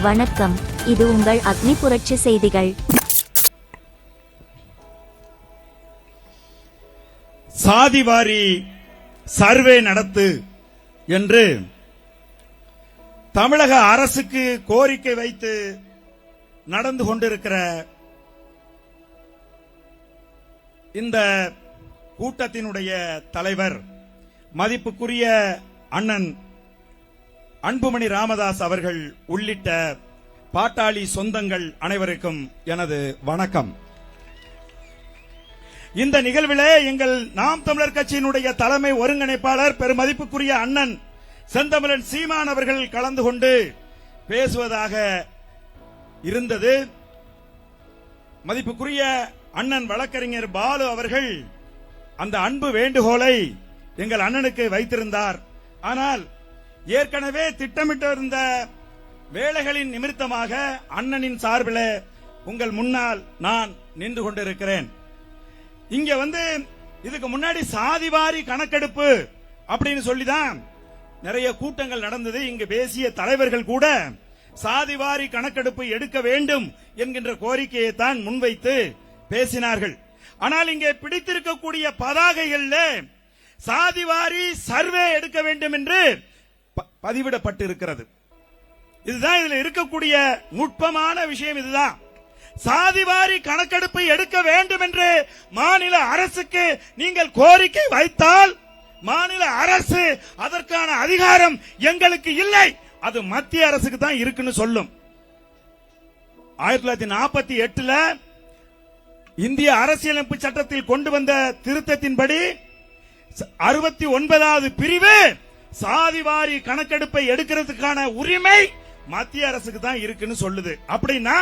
வணக்கம், இது உங்கள் அக்னி புரட்சி செய்திகள். சாதிவாரி சர்வே நடத்து என்று தமிழக அரசுக்கு கோரிக்கை வைத்து நடந்து கொண்டிருக்கிற இந்த கூட்டத்தினுடைய தலைவர் மதிப்புக்குரிய அண்ணன் அன்புமணி ராமதாஸ் அவர்கள் உள்ளிட்ட பாட்டாளி சொந்தங்கள் அனைவருக்கும் எனது வணக்கம். இந்த நிகழ்விலே எங்கள் நாம் தமிழர் கட்சியினுடைய தலைமை ஒருங்கிணைப்பாளர் பெருமதிப்புக்குரிய அண்ணன் செந்தமிழன் சீமான் அவர்கள் கலந்து கொண்டு பேசுவதாக இருந்தது. மதிப்புக்குரிய அண்ணன் வழக்கறிஞர் பாலு அவர்கள் அந்த அன்பு வேண்டுகோளை எங்கள் அண்ணனுக்கு வைத்திருந்தார். ஆனால் ஏற்கனவே திட்டமிட்டிருந்த வேலைகளின் நிமித்தமாக அண்ணனின் சார்பில் உங்கள் முன்னால் நான் நின்று கொண்டிருக்கிறேன். இங்க இதுக்கு முன்னாடி சாதிவாரி கணக்கெடுப்பு அப்படின்னு சொல்லிதான் நிறைய கூட்டங்கள் நடந்தது. இங்கு பேசிய தலைவர்கள் கூட சாதிவாரி கணக்கெடுப்பு எடுக்க வேண்டும் என்கின்ற கோரிக்கையை தான் முன்வைத்து பேசினார்கள். ஆனால் இங்கே பிடித்திருக்கக்கூடிய பதாகைகள்ல சாதிவாரி சர்வே எடுக்க வேண்டும் என்று பதிவிடப்பட்டிருக்கிறது. இதுதான் இதுல இருக்கக்கூடிய நுட்பமான விஷயம். இதுதான் சாதிவாரி கணக்கெடுப்பு எடுக்க வேண்டும் என்று மாநில அரசுக்கு நீங்கள் கோரிக்கை வைத்தால் மாநில அரசு அதற்கான அதிகாரம் எங்களுக்கு இல்லை, அது மத்திய அரசுக்கு தான் இருக்குன்னு சொல்லும். 1948 இந்திய அரசியலமைப்பு சட்டத்தில் கொண்டு வந்த திருத்தத்தின்படி 69வது பிரிவு சாதிவாரி கணக்கெடுப்பை எடுக்கிறதுக்கான உரிமை மத்திய அரசுக்கு தான் இருக்குன்னு சொல்லுது. அப்படின்னா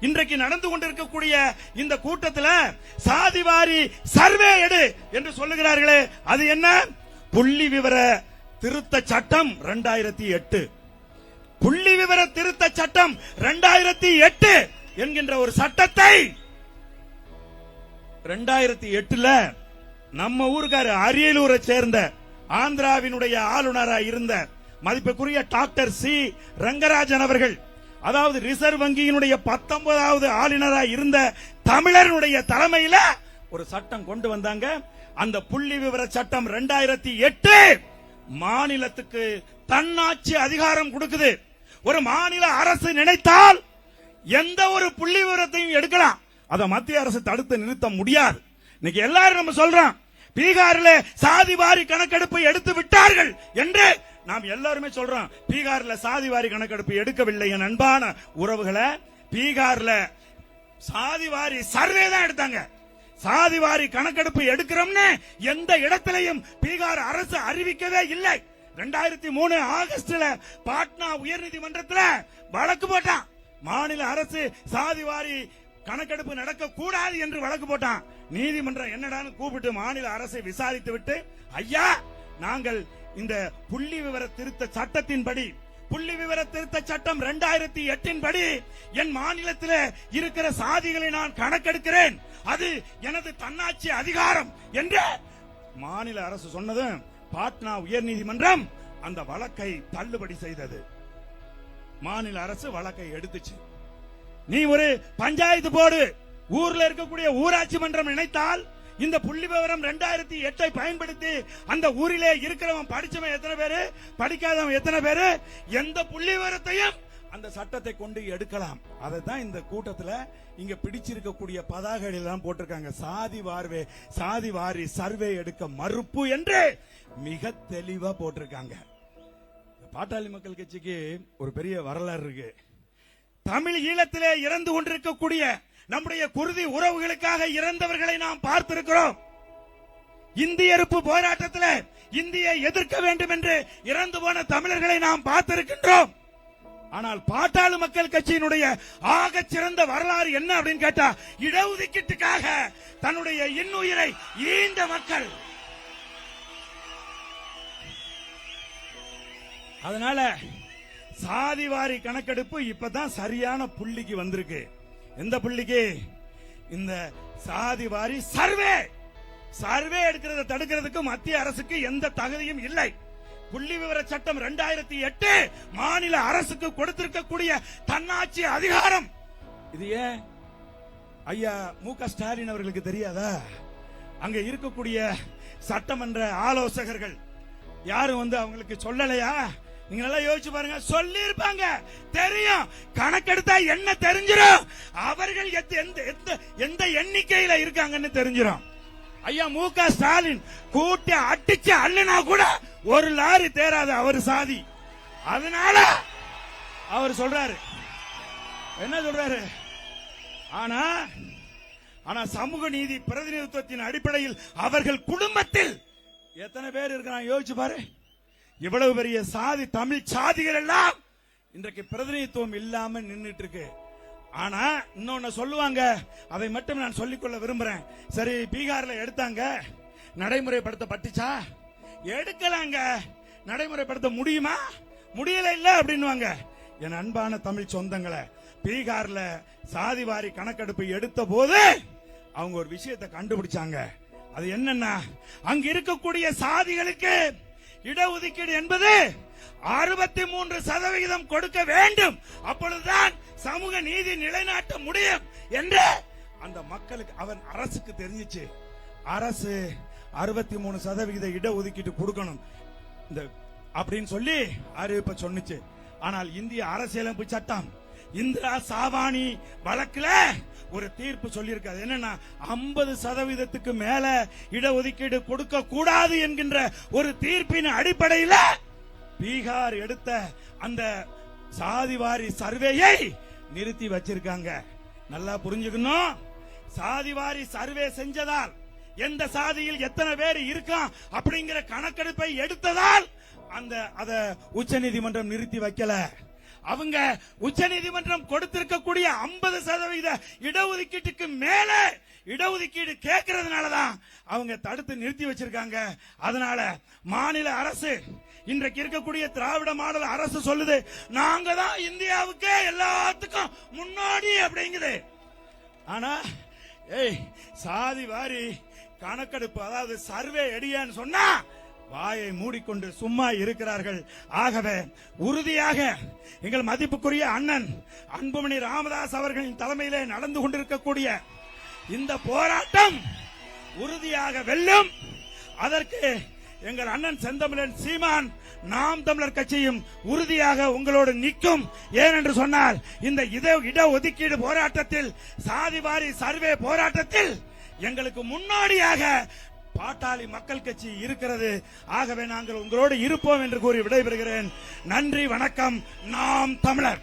இன்றைக்கு நடந்து கொண்டிருக்கக்கூடிய இந்த கூட்டத்தில் சாதிவாரி சர்வே எடு என்று சொல்லுகிறார்களே, அது என்ன? புள்ளி விவர திருத்த சட்டம் 2008, புள்ளி விவர திருத்த சட்டம் 2008 என்கின்ற ஒரு சட்டத்தை 2008 நம்ம ஊருக்கார அரியலூரை சேர்ந்த ஆந்திராவினுடைய ஆளுநராக இருந்த மதிப்புக்குரிய டாக்டர் சி ரங்கராஜன் அவர்கள், அதாவது ரிசர்வ் வங்கியினுடைய 19வது ஆளுநராக இருந்த தமிழருடைய தலைமையில ஒரு சட்டம் கொண்டு வந்தாங்க. அந்த புள்ளி விவர சட்டம் 2008 மாநிலத்துக்கு தன்னாட்சி அதிகாரம் கொடுக்குது. ஒரு மாநில அரசு நினைத்தால் எந்த ஒரு புள்ளி விவரத்தையும் எடுக்கலாம், அதை மத்திய அரசு தடுத்து நிறுத்த முடியாது. இன்னைக்கு எல்லாரும் நம்ம சொல்றோம் பீகாரில் சாதிவாரி கணக்கெடுப்பு எடுத்து விட்டார்கள் என்று நாம் எல்லாருமே சொல்றோம். பீகாரில் சாதிவாரி கணக்கெடுப்பு எடுக்கவில்லை. என் அன்பான உறவுகளை, பீகாரில் சாதிவாரி சர்வே தான் எடுத்தாங்க. சாதிவாரி கணக்கெடுப்பு எடுக்கிறோம்னு எந்த இடத்திலையும் பீகார் அரசு அறிவிக்கவே இல்லை. 2003 ஆகஸ்ட்ல பாட்னா உயர்நீதிமன்றத்தில் வழக்கு போட்டான். மாநில அரசு சாதிவாரி கணக்கெடுப்பு நடக்க கூடாது என்று வழக்கு போட்டான். நீதிமன்றம் என்னடான்னு கூப்பிட்டு மாநில அரசை விசாரித்து விட்டு, ஐயா நாங்கள் இந்த புள்ளி விவர திருத்த சட்டத்தின்படி, புள்ளி விவர திருத்த சட்டம் 2008 படி என் மாநிலத்தில் இருக்கிற சாதிகளை நான் கணக்கெடுக்கிறேன், அது எனது தன்னாட்சி அதிகாரம் என்று மாநில அரசு சொன்னதும் பாட்னா உயர்நீதிமன்றம் அந்த வழக்கை தள்ளுபடி செய்தது. மாநில அரசு வழக்கை எடுத்துச்சு. நீ ஒரு பஞ்சாயத்து போர்டு, ஊர்ல இருக்கக்கூடிய ஊராட்சி மன்றம் நினைத்தால் இந்த புள்ளி விவரம் 2008 பயன்படுத்தி அந்த ஊரிலே இருக்கிறவன் படிச்சவன் எத்தனை பேரு, படிக்காதவன் எத்தனை பேரு, எந்த புள்ளி விவரத்தையும் அந்த சட்டத்தை கொண்டு எடுக்கலாம். அதைதான் இந்த கூட்டத்தில் இங்க பிடிச்சிருக்கக்கூடிய பதாகைகள் எல்லாம் போட்டிருக்காங்க. சாதிவாரி சர்வே எடுக்க மறுப்பு என்று மிக தெளிவா போட்டிருக்காங்க. பாட்டாளி மக்கள் கட்சிக்கு ஒரு பெரிய வரலாறு இருக்கு. தமிழ் ஈழத்திலே இறந்து கொண்டிருக்கக்கூடிய நம்முடைய குருதி உறவுகளுக்காக இறந்தவர்களை நாம் பார்த்திருக்கிறோம். இந்திய எதிர்ப்பு போராட்டத்தில் இந்தியை எதிர்க்க வேண்டும் என்று இறந்து போன தமிழர்களை நாம் பார்த்திருக்கின்றோம். ஆனால் பாட்டாளி மக்கள் கட்சியினுடைய ஆக சிறந்த வரலாறு என்ன அப்படின்னு கேட்டா, இடஒதுக்கீட்டுக்காக தன்னுடைய இன்னுயிரை ஈந்த மக்கள். அதனால சாதிவாரி கணக்கெடுப்பு இப்பதான் சரியான புள்ளிக்கு வந்திருக்கு. எந்த புள்ளிக்கு? இந்த சாதிவாரி சர்வே எடுக்கிறத தடுக்கிறதுக்கு மத்திய அரசுக்கு எந்த தகுதியும் இல்லை. புள்ளி விவர சட்டம் 2008 மாநில அரசுக்கு கொடுத்திருக்கக்கூடிய தன்னாட்சி அதிகாரம். இது ஏன் ஐயா மு.க. ஸ்டாலின் அவர்களுக்கு தெரியாதா? அங்க இருக்கக்கூடிய சட்டமன்ற ஆலோசகர்கள் யாரும் அவங்களுக்கு சொல்லலையா? நீங்க நல்லா யோசிச்சு பாருங்க. சொல்லி இருப்பாங்க, தெரியும். கணக்கெடுத்தா என்ன தெரிஞ்சிடும், அவர்கள் எந்த எண்ணிக்கையில இருக்காங்கன்னு தெரிஞ்சிடும். ஐயா மு.க. ஸ்டாலின் கூட்டி அடிச்சு அள்ளினா கூட ஒரு லாரி தேராது அவர் சாதி. அதனால அவர் சொல்றாரு, என்ன சொல்றாரு? ஆனா சமூக நீதி பிரதிநிதித்துவத்தின் அடிப்படையில் அவர்கள் குடும்பத்தில் எத்தனை பேர் இருக்கிறாங்க யோசிச்சு பாரு. இவ்வளவு பெரிய சாதி, தமிழ் சாதிகள் எல்லாம் இன்றைக்கு பிரதிநிதித்துவம் இல்லாம நின்றுட்டு இருக்கு. ஆனா இன்னொன்னு சொல்லுவாங்க, அதை மட்டும் நான் சொல்லிக்கொள்ள விரும்புறேன். சரி, பீகார்ல எடுத்தாங்க, நடைமுறைப்படுத்தப்பட்டுச்சா? எடுக்கலாங்க. நடைமுறைப்படுத்த முடியுமா? முடியல இல்ல அப்படின்னுவாங்க. என் அன்பான தமிழ் சொந்தங்களை, பீகார்ல சாதிவாரி கணக்கெடுப்பு எடுத்த போது அவங்க ஒரு விஷயத்தை கண்டுபிடிச்சாங்க. அது என்னன்னா, அங்க இருக்கக்கூடிய சாதிகளுக்கு இடஒதுக்கீடு என்பது 63% கொடுக்க வேண்டும், அப்பொழுதுதான் சமூக நீதி நிலைநாட்ட முடியும் என்று அந்த மக்களுக்கு, அவன் அரசுக்கு தெரிஞ்சிச்சு. அரசு 63% இடஒதுக்கீடு கொடுக்கணும் அப்படின்னு சொல்லி அறிவிப்ப சொன்னிச்சு. ஆனால் இந்திய அரசியலமைப்பு சட்டம் இந்திரா சாவானி வழக்குல ஒரு தீர்ப்பு சொல்லியிருக்காது. என்னன்னா 50% மேல இடஒதுக்கீடு கொடுக்க கூடாது என்கின்ற ஒரு தீர்ப்பின் அடிப்படையில் பீகார் எடுத்த அந்த சாதிவாரி சர்வேயை நிறுத்தி வச்சிருக்காங்க. நல்லா புரிஞ்சுக்கணும். சாதிவாரி சர்வே செஞ்சதால் எந்த சாதியில் எத்தனை பேர் இருக்கான் அப்படிங்கிற கணக்கெடுப்பை எடுத்ததால் அத உச்சநீதிமன்றம் நிறுத்தி வைக்கல. அவங்க உச்சநீதிமன்றம் கொடுத்திருக்கக்கூடிய 50% இடஒதுக்கீட்டுக்கு மேல இடஒதுக்கீடு கேட்கறதுனாலதான் அவங்க தடுத்து நிறுத்தி வச்சிருக்காங்க. அதனால மாநில அரசு, இன்றைக்கு இருக்கக்கூடிய திராவிட மாடல் அரசு சொல்லுது, நாங்க தான் இந்தியாவுக்கு எல்லாத்துக்கும் முன்னோடி அப்படிங்குது. ஆனா சாதி வாரி கணக்கெடுப்பு, அதாவது சர்வே எடியான்னு சொன்னா வாயை மூடிக்கொண்டு சும்மா இருக்கிறார்கள். ஆகவே உறுதியாக எங்கள் மதிப்புக்குரிய அண்ணன் அன்புமணி ராமதாஸ் அவர்களின் தலைமையிலே நடந்து கொண்டிருக்கக்கூடிய இந்த போராட்டம் உறுதியாக வெல்லும். அதற்கு எங்கள் அண்ணன் செந்தமிழன் சீமான், நாம் தமிழர் கட்சியும் உறுதியாக உங்களோடு நிற்கும். ஏனென்று சொன்னால், இந்த இடஒதுக்கீடு போராட்டத்தில், சாதிவாரி சர்வே போராட்டத்தில் எங்களுக்கு முன்னோடியாக பாட்டாளி மக்கள் கட்சி இருக்கிறது. ஆகவே நாங்கள் உங்களோடு இருப்போம் என்று கூறி விடைபெறுகிறேன். நன்றி, வணக்கம். நாம் தமிழர்.